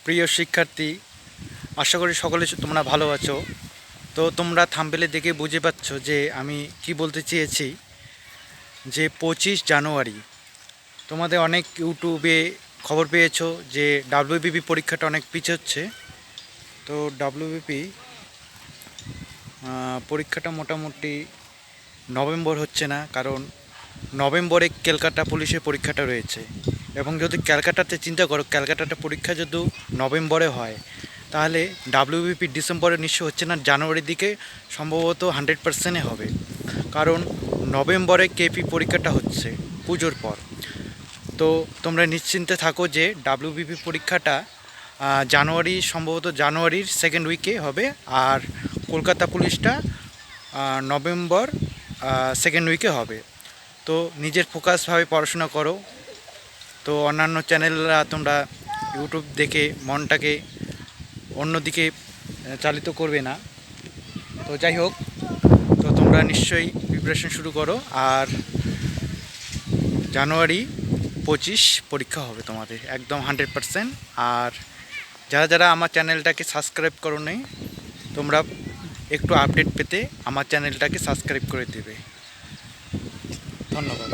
প্রিয় শিক্ষার্থী, আশা করি সকলে তোমরা ভালো আছো। তো তোমরা থাম্বনেলে দেখে বুঝে পাচ্ছ যে আমি কি বলতে চেয়েছি, যে 25 জানুয়ারি তোমাদের অনেক ইউটিউবে খবর পেয়েছো যে ডাব্লিউবিপি পরীক্ষাটা অনেক পিছোচ্ছে। তো ডাব্লিউবিপি পরীক্ষাটা মোটামুটি নভেম্বর হচ্ছে না, কারণ নভেম্বরে ক্যালকাটা পুলিশের পরীক্ষাটা রয়েছে। এবং যদি ক্যালকাটাতে চিন্তা করো, ক্যালকাটাতে পরীক্ষা যদি নভেম্বরে হয়, তাহলে ডাব্লিউবিপি ডিসেম্বরে নিশ্চয় হচ্ছে না, জানুয়ারির দিকে সম্ভবত 100% হবে। কারণ নভেম্বরে কেপি পরীক্ষাটা হচ্ছে পুজোর পর। তো তোমরা নিশ্চিন্তে থাকো যে ডাব্লিউবিপি পরীক্ষাটা সম্ভবত জানুয়ারির সেকেন্ড উইকে হবে, আর কলকাতা পুলিশটা নভেম্বর সেকেন্ড উইকে হবে। তো নিজের ফোকাসভাবে পড়াশোনা করো। তো অন্যান্য চ্যানেলরা তোমরা ইউটিউব দেখে মনটাকে অন্যদিকে চালিত করবে না। তো যাই হোক, তো তোমরা নিশ্চয়ই প্রিপারেশন শুরু করো, আর জানুয়ারি 25 পরীক্ষা হবে তোমাদের একদম 100%। আর যারা যারা আমার চ্যানেলটাকে সাবস্ক্রাইব করো নি, তোমরা একটু আপডেট পেতে আমার চ্যানেলটাকে সাবস্ক্রাইব করে দেবে। ধন্যবাদ।